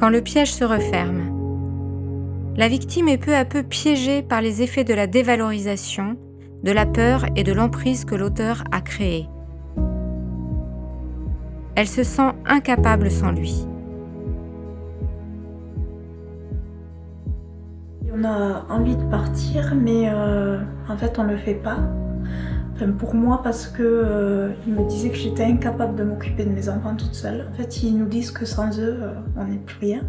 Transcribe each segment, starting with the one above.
quand le piège se referme. La victime est peu à peu piégée par les effets de la dévalorisation, de la peur et de l'emprise que l'auteur a créée. Elle se sent incapable sans lui. On a envie de partir, mais en fait on le fait pas. Enfin, pour moi, parce que ils me disaient que j'étais incapable de m'occuper de mes enfants toute seule. En fait, ils nous disent que sans eux, on n'est plus rien.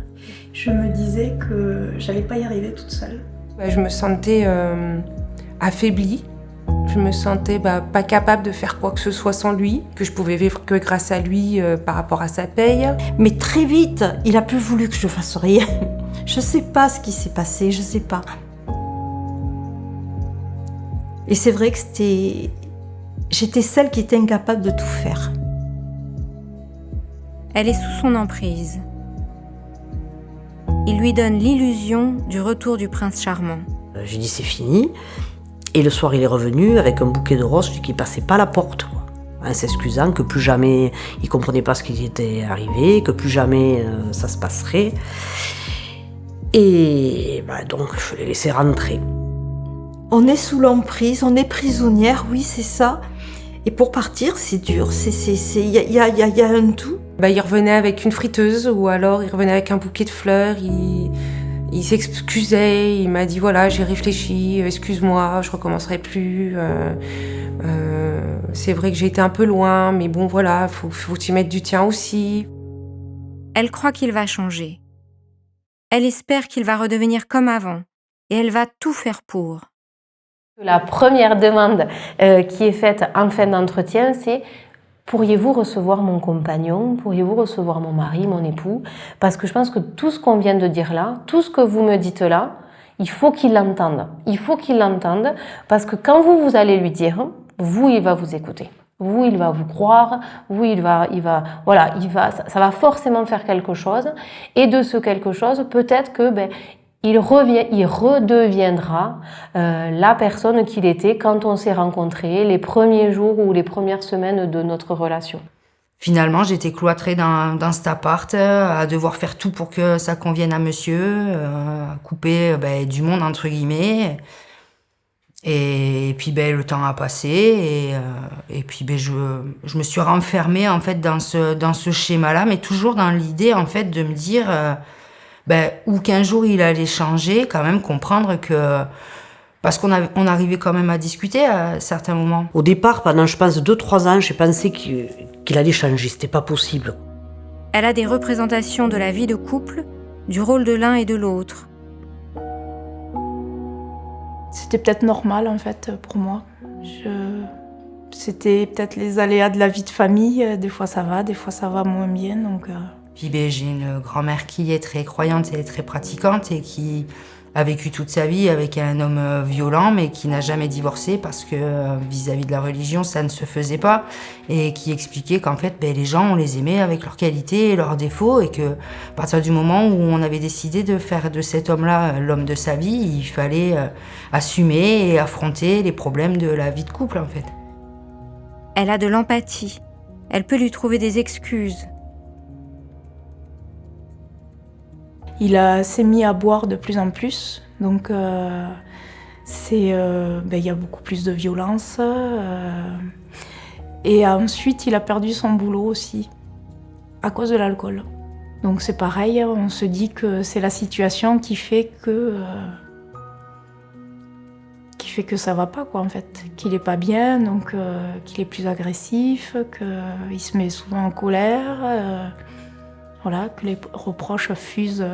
Je me disais que j'allais pas y arriver toute seule. Je me sentais affaiblie. Je me sentais pas capable de faire quoi que ce soit sans lui, que je pouvais vivre que grâce à lui par rapport à sa paye. Mais très vite, il a plus voulu que je fasse rien. Je sais pas ce qui s'est passé, je sais pas. Et c'est vrai que j'étais celle qui était incapable de tout faire. Elle est sous son emprise. Il lui donne l'illusion du retour du prince charmant. J'ai dit c'est fini. Et le soir, il est revenu avec un bouquet de roses qui passait pas la porte, quoi. En s'excusant que plus jamais il comprenait pas ce qui était arrivé, que plus jamais ça se passerait. Et donc je l'ai laissé rentrer. On est sous l'emprise, on est prisonnière, oui, c'est ça. Et pour partir, c'est dur, il y a un tout. Il revenait avec une friteuse ou alors il revenait avec un bouquet de fleurs. Il s'excusait, il m'a dit voilà, j'ai réfléchi, excuse-moi, je recommencerai plus. C'est vrai que j'ai été un peu loin, mais bon voilà, faut y mettre du tien aussi. Elle croit qu'il va changer. Elle espère qu'il va redevenir comme avant et elle va tout faire pour. La première demande qui est faite en fin d'entretien, c'est « Pourriez-vous recevoir mon compagnon ? Pourriez-vous recevoir mon mari, mon époux ?» Parce que je pense que tout ce qu'on vient de dire là, tout ce que vous me dites là, il faut qu'il l'entende. Il faut qu'il l'entende parce que quand vous allez lui dire, vous, il va vous écouter. Vous, il va vous croire. Vous, ça va forcément faire quelque chose. Et de ce quelque chose, peut-être que il redeviendra la personne qu'il était quand on s'est rencontrés, les premiers jours ou les premières semaines de notre relation. Finalement, j'étais cloîtrée dans cet appart, à devoir faire tout pour que ça convienne à monsieur, à couper du monde, entre guillemets. Et puis le temps a passé et puis je me suis renfermée en fait dans ce schéma-là, mais toujours dans l'idée en fait de me dire ou qu'un jour il allait changer, quand même comprendre que parce qu'on arrivait quand même à discuter à certains moments. Au départ, pendant je pense 2-3 ans, j'ai pensé qu'il allait changer, c'était pas possible. Elle a des représentations de la vie de couple, du rôle de l'un et de l'autre. C'était peut-être normal en fait pour moi. C'était peut-être les aléas de la vie de famille. Des fois ça va moins bien. Donc, Puis j'ai une grand-mère qui est très croyante et très pratiquante et qui a vécu toute sa vie avec un homme violent mais qui n'a jamais divorcé parce que vis-à-vis de la religion ça ne se faisait pas et qui expliquait qu'en fait les gens on les aimait avec leurs qualités et leurs défauts et que à partir du moment où on avait décidé de faire de cet homme-là l'homme de sa vie, il fallait assumer et affronter les problèmes de la vie de couple en fait. Elle a de l'empathie, elle peut lui trouver des excuses. Il s'est mis à boire de plus en plus, donc il y a beaucoup plus de violence. Et ensuite, il a perdu son boulot aussi, à cause de l'alcool. Donc c'est pareil, on se dit que c'est la situation qui fait que ça va pas, quoi, en fait. Qu'il est pas bien, donc qu'il est plus agressif, qu'il se met souvent en colère. Que les reproches fusent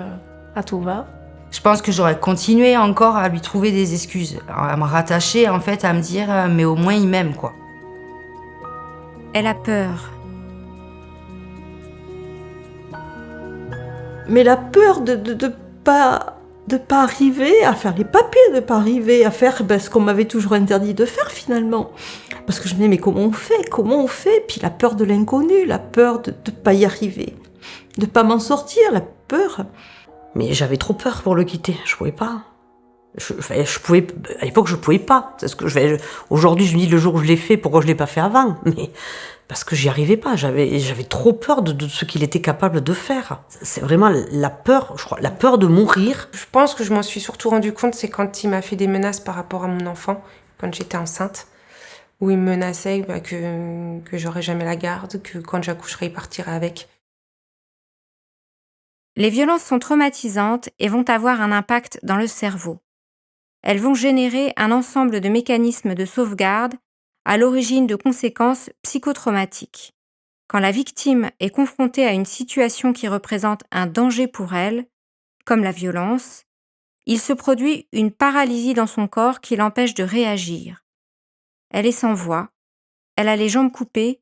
à tout va. Je pense que j'aurais continué encore à lui trouver des excuses, à me rattacher en fait, à me dire mais au moins il m'aime quoi. Elle a peur. Mais la peur de pas arriver à faire les papiers, de pas arriver à faire ce qu'on m'avait toujours interdit de faire finalement. Parce que je me disais mais comment on fait? Puis la peur de l'inconnu, la peur de pas y arriver. De pas m'en sortir, la peur. Mais j'avais trop peur pour le quitter, je pouvais pas. À l'époque, je pouvais pas. Aujourd'hui, je me dis, le jour où je l'ai fait, pourquoi je l'ai pas fait avant? Mais parce que j'y arrivais pas. J'avais trop peur de ce qu'il était capable de faire. C'est vraiment la peur, je crois, la peur de mourir. Je pense que je m'en suis surtout rendu compte, c'est quand il m'a fait des menaces par rapport à mon enfant, quand j'étais enceinte, où il me menaçait que j'aurais jamais la garde, que quand j'accoucherai, il partirait avec. Les violences sont traumatisantes et vont avoir un impact dans le cerveau. Elles vont générer un ensemble de mécanismes de sauvegarde à l'origine de conséquences psychotraumatiques. Quand la victime est confrontée à une situation qui représente un danger pour elle, comme la violence, il se produit une paralysie dans son corps qui l'empêche de réagir. Elle est sans voix, elle a les jambes coupées,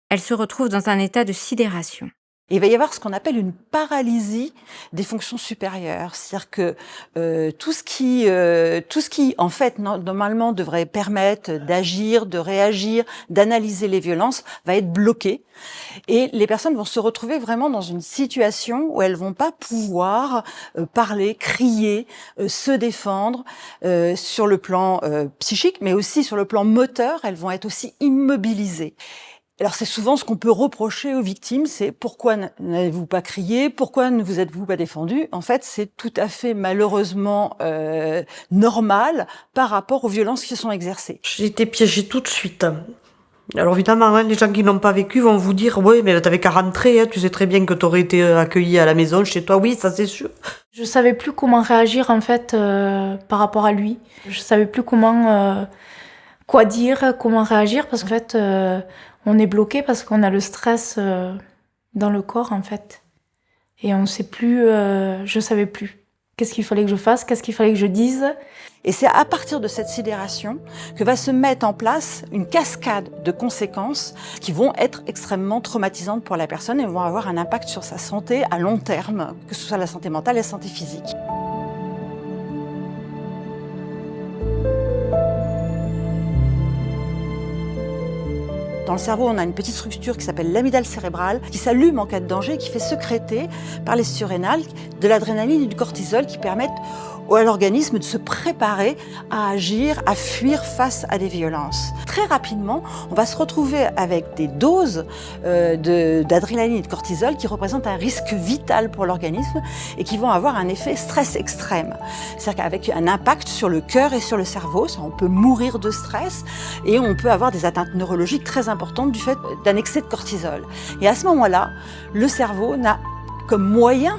elle se retrouve dans un état de sidération. Il va y avoir ce qu'on appelle une paralysie des fonctions supérieures, c'est-à-dire que tout ce qui en fait normalement devrait permettre d'agir, de réagir, d'analyser les violences va être bloqué, et les personnes vont se retrouver vraiment dans une situation où elles vont pas pouvoir parler, crier, se défendre sur le plan psychique, mais aussi sur le plan moteur. Elles vont être aussi immobilisées. Alors c'est souvent ce qu'on peut reprocher aux victimes, c'est pourquoi n'avez-vous pas crié, pourquoi ne vous êtes-vous pas défendu? En fait, c'est tout à fait malheureusement normal par rapport aux violences qui sont exercées. J'ai été piégée tout de suite. Alors évidemment, hein, les gens qui n'ont pas vécu vont vous dire « Oui, mais t'avais qu'à rentrer, hein, tu sais très bien que t'aurais été accueillie à la maison, chez toi, oui, ça c'est sûr. » Je savais plus comment réagir en fait par rapport à lui. Je savais plus comment, quoi dire, comment réagir, parce qu'en fait... on est bloqué parce qu'on a le stress dans le corps, en fait. Et on sait plus, je savais plus. Qu'est-ce qu'il fallait que je fasse? Qu'est-ce qu'il fallait que je dise? Et c'est à partir de cette sidération que va se mettre en place une cascade de conséquences qui vont être extrêmement traumatisantes pour la personne et vont avoir un impact sur sa santé à long terme, que ce soit la santé mentale et la santé physique. Dans le cerveau, on a une petite structure qui s'appelle l'amygdale cérébrale, qui s'allume en cas de danger et qui fait sécréter par les surrénales de l'adrénaline et du cortisol qui permettent à l'organisme de se préparer à agir, à fuir face à des violences. Très rapidement, on va se retrouver avec des doses d'adrénaline et de cortisol qui représentent un risque vital pour l'organisme et qui vont avoir un effet stress extrême. C'est-à-dire qu'avec un impact sur le cœur et sur le cerveau, on peut mourir de stress et on peut avoir des atteintes neurologiques très importantes du fait d'un excès de cortisol. Et à ce moment-là, le cerveau n'a comme moyen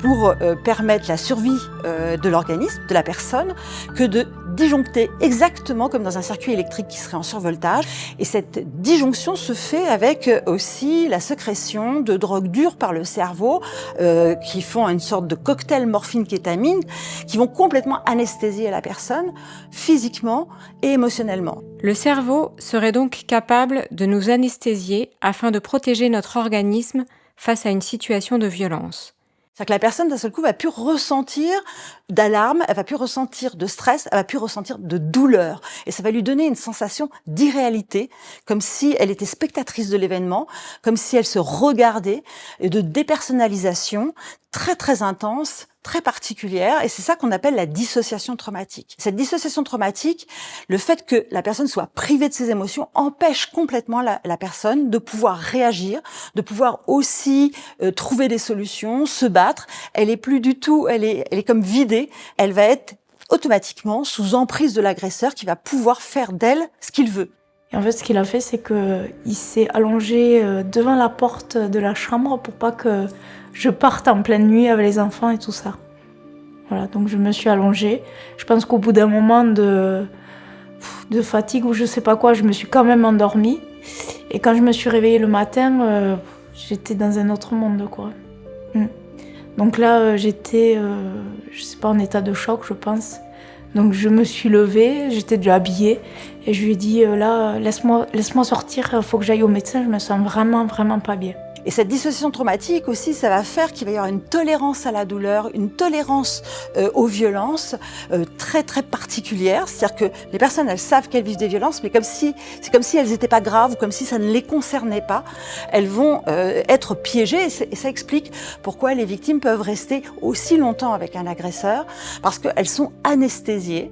pour permettre la survie de l'organisme, de la personne, que de disjoncter exactement comme dans un circuit électrique qui serait en survoltage. Et cette disjonction se fait avec aussi la sécrétion de drogues dures par le cerveau qui font une sorte de cocktail morphine-kétamine qui vont complètement anesthésier la personne physiquement et émotionnellement. Le cerveau serait donc capable de nous anesthésier afin de protéger notre organisme face à une situation de violence. C'est-à-dire que la personne, d'un seul coup, va plus ressentir d'alarme, elle va plus ressentir de stress, elle va plus ressentir de douleur. Et ça va lui donner une sensation d'irréalité, comme si elle était spectatrice de l'événement, comme si elle se regardait, et de dépersonnalisation très très intense, très particulière, et c'est ça qu'on appelle la dissociation traumatique. Cette dissociation traumatique, le fait que la personne soit privée de ses émotions, empêche complètement la personne de pouvoir réagir, de pouvoir aussi trouver des solutions, se battre. Elle est plus du tout, elle est comme vidée, elle va être automatiquement sous emprise de l'agresseur qui va pouvoir faire d'elle ce qu'il veut. Et en fait, ce qu'il a fait, c'est qu'il s'est allongé devant la porte de la chambre pour pas que je parte en pleine nuit avec les enfants et tout ça. Voilà, donc je me suis allongée. Je pense qu'au bout d'un moment de fatigue ou je sais pas quoi, je me suis quand même endormie. Et quand je me suis réveillée le matin, j'étais dans un autre monde, quoi. Donc là, j'étais, je sais pas, en état de choc, je pense. Donc je me suis levée, j'étais déjà habillée, et je lui ai dit, là, laisse-moi sortir, il faut que j'aille au médecin, je me sens vraiment, vraiment pas bien. Et cette dissociation traumatique aussi, ça va faire qu'il va y avoir une tolérance à la douleur, une tolérance aux violences très très particulière. C'est-à-dire que les personnes, elles savent qu'elles vivent des violences, mais c'est comme si elles n'étaient pas graves ou comme si ça ne les concernait pas. Elles vont être piégées et ça explique pourquoi les victimes peuvent rester aussi longtemps avec un agresseur, parce qu'elles sont anesthésiées.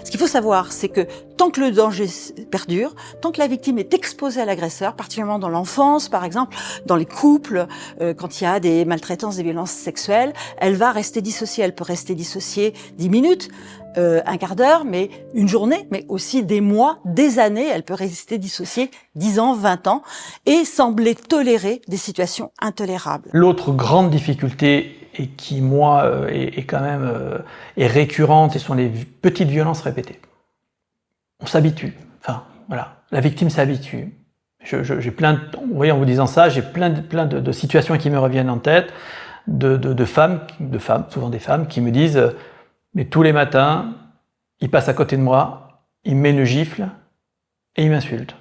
Ce qu'il faut savoir, c'est que tant que le danger perdure, tant que la victime est exposée à l'agresseur, particulièrement dans l'enfance par exemple, dans les couples, quand il y a des maltraitances, des violences sexuelles, elle va rester dissociée. Elle peut rester dissociée 10 minutes, un quart d'heure, mais une journée, mais aussi des mois, des années. Elle peut rester dissociée 10 ans, 20 ans et sembler tolérer des situations intolérables. L'autre grande difficulté, et qui moi est quand même est récurrente, ce sont les petites violences répétées. On s'habitue, enfin voilà, la victime s'habitue. J'ai plein, vous voyez, en vous disant ça, j'ai plein de situations qui me reviennent en tête, de femmes, souvent des femmes, qui me disent mais tous les matins, il passe à côté de moi, il me met une gifle et il m'insulte.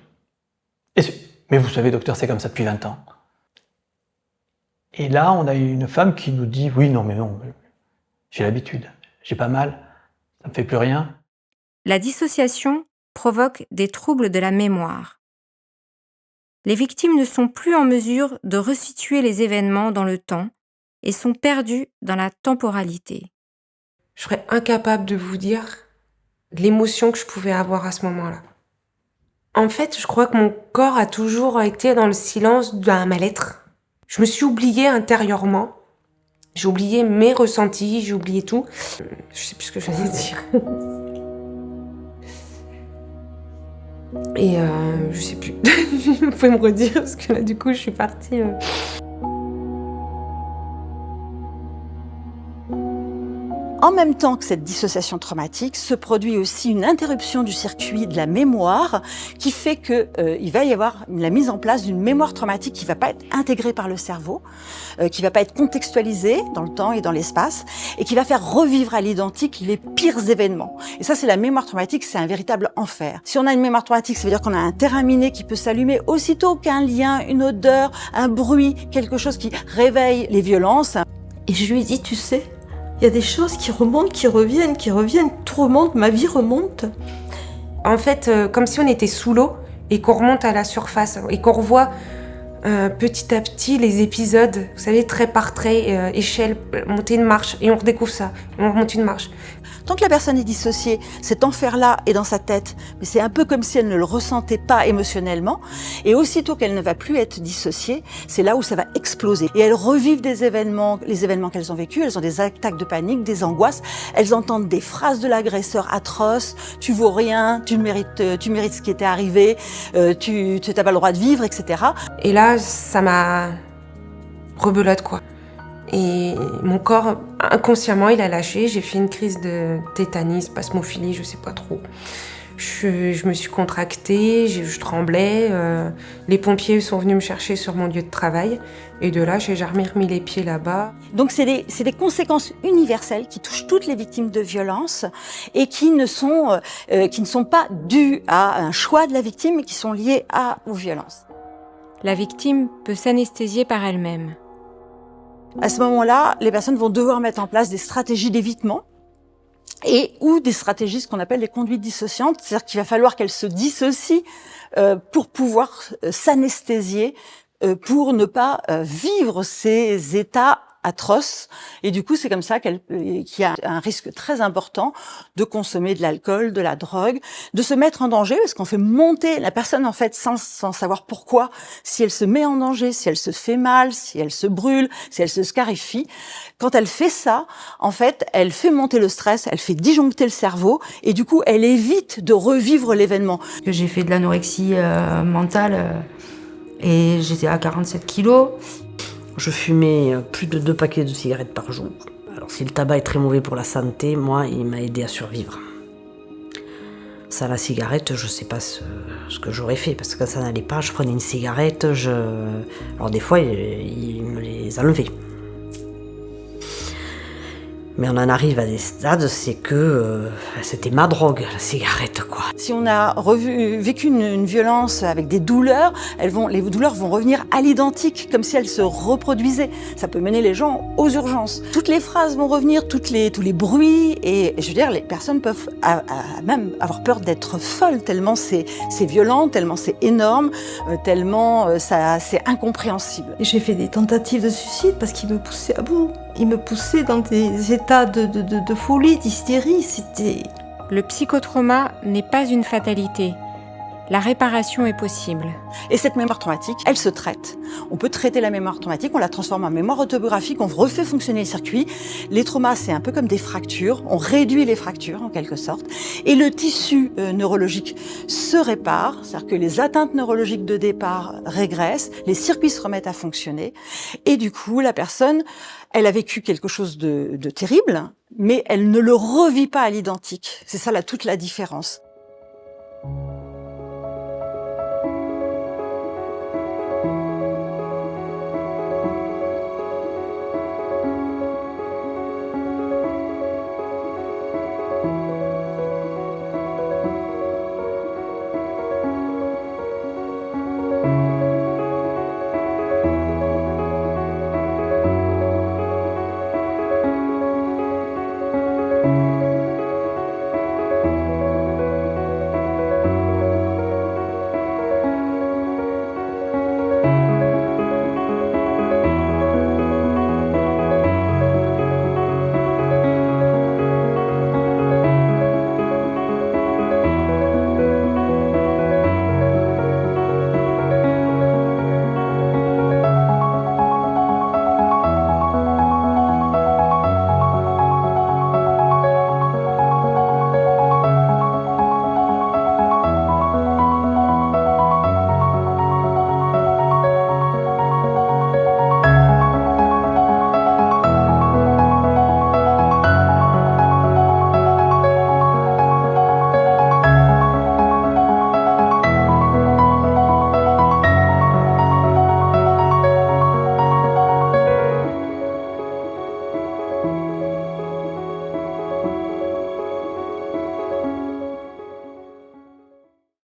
Mais vous savez, docteur, c'est comme ça depuis 20 ans. Et là, on a une femme qui nous dit oui, non, j'ai l'habitude, j'ai pas mal, ça me fait plus rien. La dissociation provoque des troubles de la mémoire. Les victimes ne sont plus en mesure de resituer les événements dans le temps et sont perdues dans la temporalité. Je serais incapable de vous dire l'émotion que je pouvais avoir à ce moment-là. En fait, je crois que mon corps a toujours été dans le silence d'un mal-être. Je me suis oubliée intérieurement. J'ai oublié mes ressentis, j'ai oublié tout. Je sais plus ce que j'allais dire. Et je sais plus. Vous pouvez me redire parce que là du coup je suis partie. En même temps que cette dissociation traumatique, se produit aussi une interruption du circuit de la mémoire qui fait que il va y avoir la mise en place d'une mémoire traumatique qui va pas être intégrée par le cerveau, qui va pas être contextualisée dans le temps et dans l'espace, et qui va faire revivre à l'identique les pires événements. Et ça, c'est la mémoire traumatique, c'est un véritable enfer. Si on a une mémoire traumatique, ça veut dire qu'on a un terrain miné qui peut s'allumer aussitôt qu'un lien, une odeur, un bruit, quelque chose qui réveille les violences. Et je lui ai dit, tu sais, il y a des choses qui remontent, qui reviennent, tout remonte, ma vie remonte. En fait, comme si on était sous l'eau et qu'on remonte à la surface et qu'on revoit petit à petit les épisodes, vous savez, trait par trait, échelle, monter une marche, et on redécouvre ça, et on remonte une marche. Tant que la personne est dissociée, cet enfer-là est dans sa tête, mais c'est un peu comme si elle ne le ressentait pas émotionnellement. Et aussitôt qu'elle ne va plus être dissociée, c'est là où ça va exploser. Et elles revivent des événements, les événements qu'elles ont vécus, elles ont des attaques de panique, des angoisses, elles entendent des phrases de l'agresseur atroces, tu vaux rien, tu mérites ce qui t'est arrivé, tu n'as pas le droit de vivre, etc. Et là, ça m'a rebelote, quoi. Et mon corps, inconsciemment, il a lâché. J'ai fait une crise de tétanie, spasmophilie, je sais pas trop. Je me suis contractée, je tremblais. Les pompiers sont venus me chercher sur mon lieu de travail. Et de là, j'ai jamais remis les pieds là-bas. Donc c'est des conséquences universelles qui touchent toutes les victimes de violences et qui ne sont pas dues à un choix de la victime, mais qui sont liées aux violences. La victime peut s'anesthésier par elle-même. À ce moment-là, les personnes vont devoir mettre en place des stratégies d'évitement ou des stratégies, ce qu'on appelle les conduites dissociantes, c'est-à-dire qu'il va falloir qu'elles se dissocient pour pouvoir s'anesthésier, pour ne pas vivre ces états atroces. Et du coup, c'est comme ça qu'il y a un risque très important de consommer de l'alcool, de la drogue, de se mettre en danger, parce qu'on fait monter la personne, en fait, sans savoir pourquoi, si elle se met en danger, si elle se fait mal, si elle se brûle, si elle se scarifie. Quand elle fait ça, en fait, elle fait monter le stress, elle fait disjoncter le cerveau, et du coup, elle évite de revivre l'événement. J'ai fait de l'anorexie mentale et j'étais à 47 kilos. Je fumais plus de 2 paquets de cigarettes par jour. Alors si le tabac est très mauvais pour la santé, moi, il m'a aidé à survivre. Ça, la cigarette, je sais pas ce que j'aurais fait, parce que ça n'allait pas, je prenais une cigarette, alors des fois, il me les enlevait. Mais on en arrive à des stades, c'est que c'était ma drogue, la cigarette, quoi. Si on a vécu une violence avec des douleurs, les douleurs vont revenir à l'identique, comme si elles se reproduisaient. Ça peut mener les gens aux urgences. Toutes les phrases vont revenir, tous les bruits, et je veux dire, les personnes peuvent même avoir peur d'être folles, tellement c'est violent, tellement c'est énorme, tellement c'est incompréhensible. Et j'ai fait des tentatives de suicide parce qu'il me poussait à bout. Il me poussait dans des états de folie, d'hystérie. C'était... Le psychotrauma n'est pas une fatalité. La réparation est possible. Et cette mémoire traumatique, elle se traite. On peut traiter la mémoire traumatique, on la transforme en mémoire autobiographique, on refait fonctionner les circuits. Les traumas, c'est un peu comme des fractures. On réduit les fractures, en quelque sorte. Et le tissu neurologique se répare, c'est-à-dire que les atteintes neurologiques de départ régressent, les circuits se remettent à fonctionner. Et du coup, la personne, elle a vécu quelque chose de terrible, mais elle ne le revit pas à l'identique. C'est ça toute la différence.